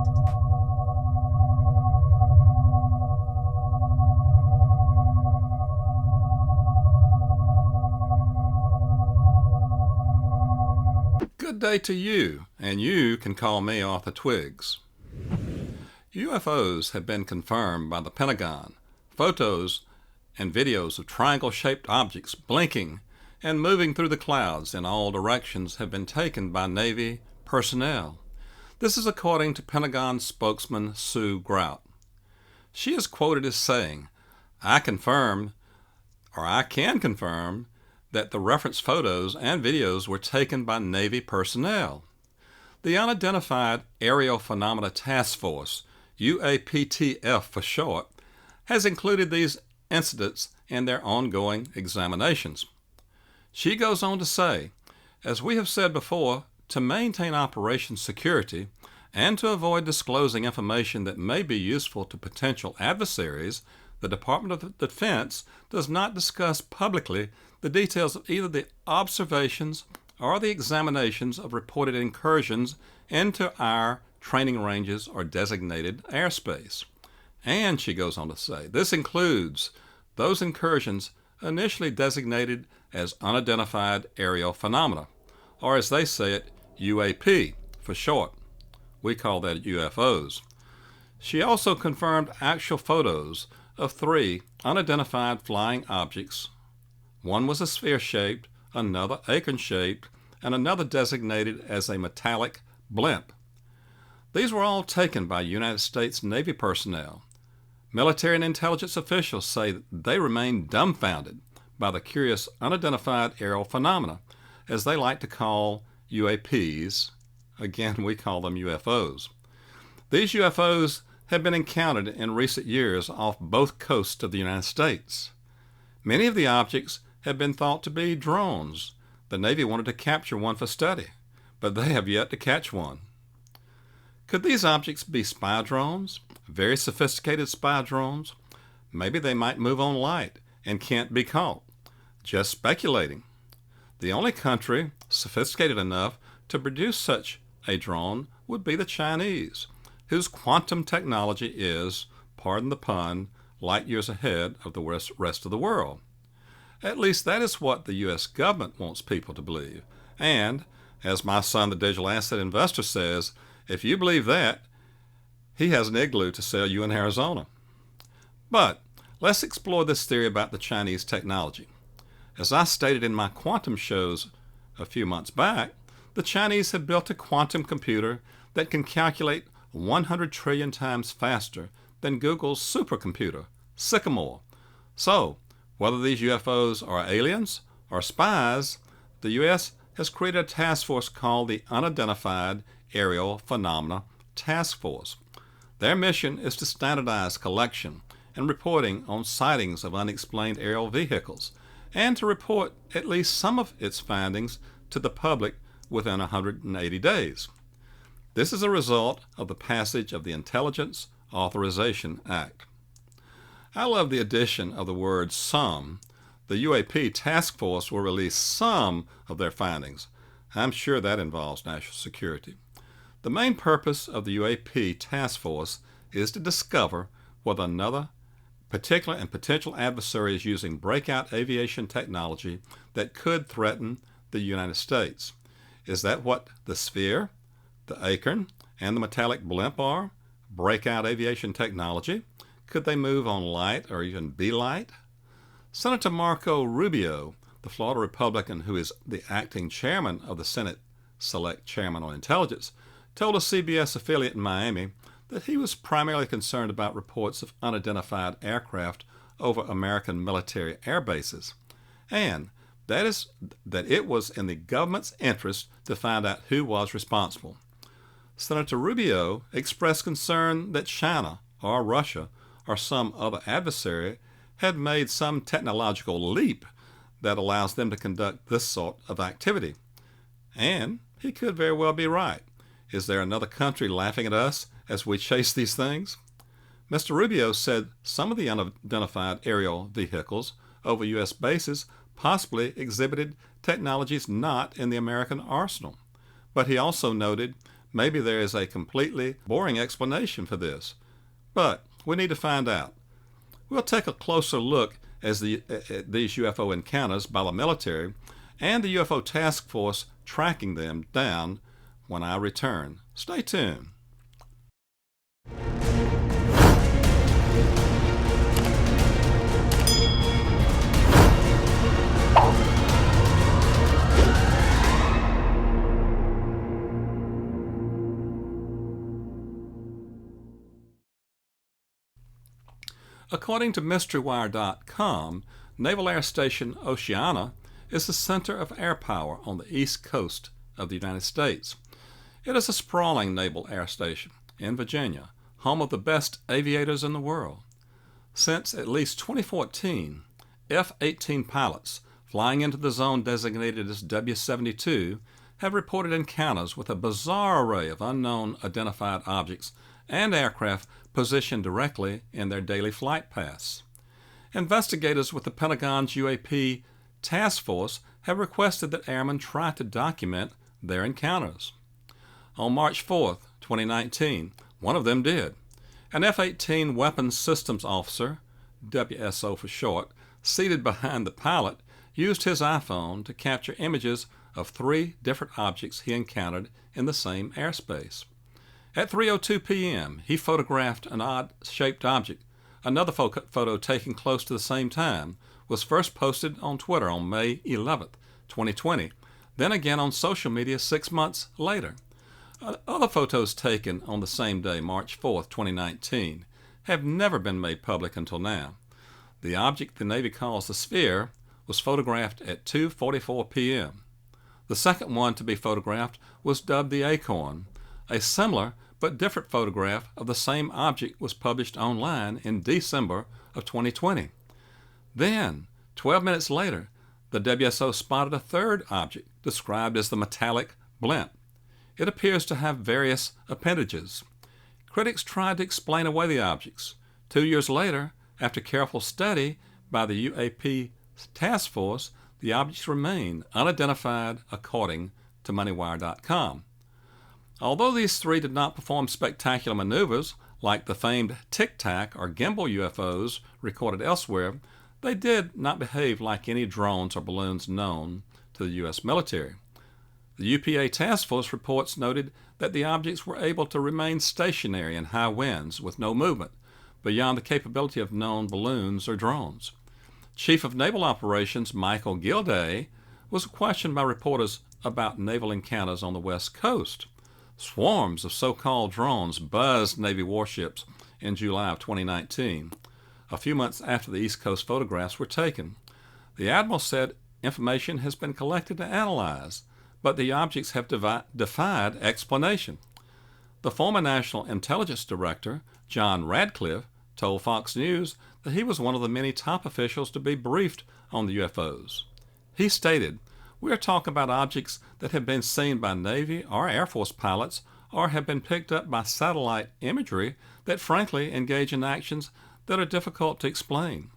Good day to you, and you can call me Arthur Twiggs. UFOs have been confirmed by the Pentagon. Photos and videos of triangle-shaped objects blinking and moving through the clouds in all directions have been taken by Navy personnel. This is according to Pentagon spokesman Sue Grout. She is quoted as saying, I can confirm that the reference photos and videos were taken by Navy personnel. The Unidentified Aerial Phenomena Task Force, UAPTF for short, has included these incidents in their ongoing examinations. She goes on to say, as we have said before, to maintain operation security and to avoid disclosing information that may be useful to potential adversaries, the Department of Defense does not discuss publicly the details of either the observations or the examinations of reported incursions into our training ranges or designated airspace. And she goes on to say, this includes those incursions initially designated as unidentified aerial phenomena, or as they say it, UAP for short. We call that UFOs. She also confirmed actual photos of 3 unidentified flying objects. One was a sphere-shaped, another acorn-shaped, and another designated as a metallic blimp. These were all taken by United States Navy personnel. Military and intelligence officials say that they remain dumbfounded by the curious unidentified aerial phenomena, as they like to call UAPs. Again, we call them UFOs. These UFOs have been encountered in recent years off both coasts of the United States. Many of the objects have been thought to be drones. The Navy wanted to capture one for study, but they have yet to catch one. Could these objects be spy drones? Very sophisticated spy drones? Maybe they might move on light and can't be caught. Just speculating. The only country sophisticated enough to produce such a drone would be the Chinese, whose quantum technology is, pardon the pun, light years ahead of the rest of the world. At least that is what the U.S. government wants people to believe. And, as my son, the digital asset investor, says, if you believe that, he has an igloo to sell you in Arizona. But let's explore this theory about the Chinese technology. As I stated in my quantum shows a few months back, the Chinese have built a quantum computer that can calculate 100 trillion times faster than Google's supercomputer, Sycamore. So, whether these UFOs are aliens or spies, the U.S. has created a task force called the Unidentified Aerial Phenomena Task Force. Their mission is to standardize collection and reporting on sightings of unexplained aerial vehicles, and to report at least some of its findings to the public within 180 days. This is a result of the passage of the Intelligence Authorization Act. I love the addition of the word some. The UAP task force will release some of their findings. I'm sure that involves national security. The main purpose of the UAP task force is to discover whether another particular and potential adversary is using breakout aviation technology that could threaten the United States. Is that what the sphere, the acorn, and the metallic blimp are? Breakout aviation technology? Could they move on light or even be light? Senator Marco Rubio, the Florida Republican who is the acting chairman of the Senate Select Chairman on Intelligence, told a CBS affiliate in Miami that he was primarily concerned about reports of unidentified aircraft over American military air bases, and that it was in the government's interest to find out who was responsible. Senator Rubio expressed concern that China or Russia or some other adversary had made some technological leap that allows them to conduct this sort of activity. And he could very well be right. Is there another country laughing at us as we chase these things? Mr. Rubio said some of the unidentified aerial vehicles over U.S. bases possibly exhibited technologies not in the American arsenal. But he also noted Maybe there is a completely boring explanation for this, but we need to find out. We'll take a closer look at these UFO encounters by the military and the UFO task force tracking them down when I return. Stay tuned. According to MysteryWire.com, Naval Air Station Oceana is the center of air power on the east coast of the United States. It is a sprawling naval air station in Virginia, home of the best aviators in the world. Since at least 2014, F-18 pilots flying into the zone designated as W-72 have reported encounters with a bizarre array of unknown identified objects and aircraft positioned directly in their daily flight paths. Investigators with the Pentagon's UAP task force have requested that airmen try to document their encounters. On March 4, 2019, one of them did. An F-18 Weapons Systems Officer, WSO for short, seated behind the pilot, used his iPhone to capture images of 3 different objects he encountered in the same airspace. At 3:02 p.m., he photographed an odd-shaped object. Another photo taken close to the same time was first posted on Twitter on May 11, 2020, then again on social media 6 months later. Other photos taken on the same day, March 4, 2019, have never been made public until now. The object the Navy calls the sphere was photographed at 2:44 p.m. The second one to be photographed was dubbed the Acorn. A similar but different photograph of the same object was published online in December of 2020. Then, 12 minutes later, the WSO spotted a third object described as the metallic blimp. It appears to have various appendages. Critics tried to explain away the objects. 2 years later, after careful study by the UAP task force, the objects remain unidentified according to MoneyWire.com. Although these 3 did not perform spectacular maneuvers like the famed Tic Tac or gimbal UFOs recorded elsewhere, they did not behave like any drones or balloons known to the U.S. military. The UPA task force reports noted that the objects were able to remain stationary in high winds with no movement beyond the capability of known balloons or drones. Chief of Naval Operations Michael Gilday was questioned by reporters about naval encounters on the West Coast. Swarms of so-called drones buzzed Navy warships in July of 2019, a few months after the East Coast photographs were taken. The Admiral said information has been collected and analyzed, but the objects have defied explanation. The former National Intelligence Director, John Radcliffe, told Fox News that he was one of the many top officials to be briefed on the UFOs. He stated, "We are talking about objects that have been seen by Navy or Air Force pilots or have been picked up by satellite imagery that frankly engage in actions that are difficult to explain,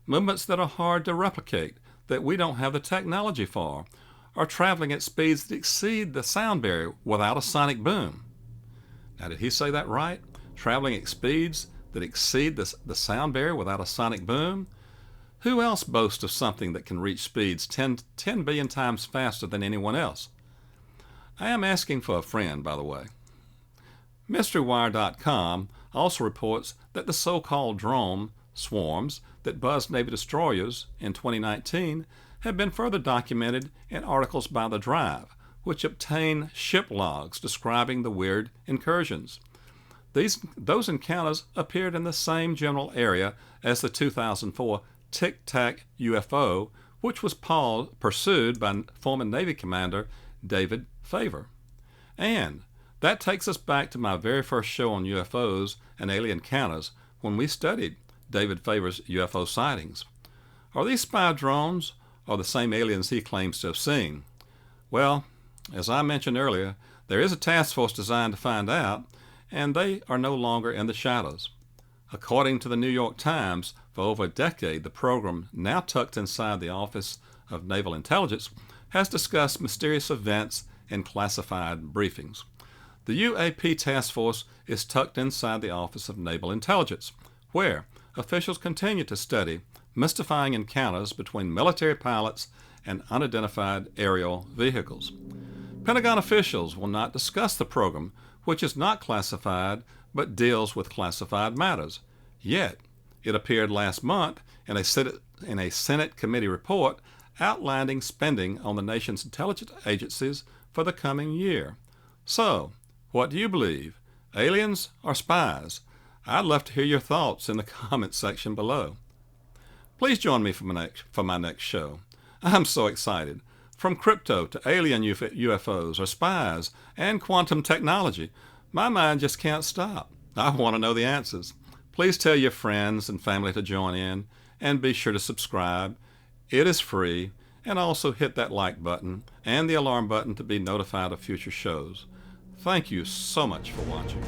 movements that are hard to replicate, that we don't have the technology for, or traveling at speeds that exceed the sound barrier without a sonic boom." Now, did he say that right? Traveling at speeds that exceed the sound barrier without a sonic boom? Who else boasts of something that can reach speeds 10 billion times faster than anyone else? I am asking for a friend, by the way. MysteryWire.com also reports that the so-called drone swarms that buzzed Navy destroyers in 2019 have been further documented in articles by The Drive, which obtain ship logs describing the weird incursions. Those encounters appeared in the same general area as the 2004 Tic Tac UFO, which was pursued by former Navy Commander David Favor. And that takes us back to my very first show on UFOs and alien encounters when we studied David Favor's UFO sightings. Are these spy drones or the same aliens he claims to have seen? Well, as I mentioned earlier, there is a task force designed to find out, and they are no longer in the shadows. According to the New York Times, for over a decade, the program, now tucked inside the Office of Naval Intelligence, has discussed mysterious events in classified briefings. The UAP task force is tucked inside the Office of Naval Intelligence, where officials continue to study mystifying encounters between military pilots and unidentified aerial vehicles. Pentagon officials will not discuss the program, which is not classified but deals with classified matters. Yet, it appeared last month in a Senate committee report outlining spending on the nation's intelligence agencies for the coming year. So, what do you believe? Aliens or spies? I'd love to hear your thoughts in the comments section below. Please join me for my next show. I'm so excited. From crypto to alien UFOs or spies and quantum technology, my mind just can't stop. I want to know the answers. Please tell your friends and family to join in, and be sure to subscribe. It is free, and also hit that like button and the alarm button to be notified of future shows. Thank you so much for watching.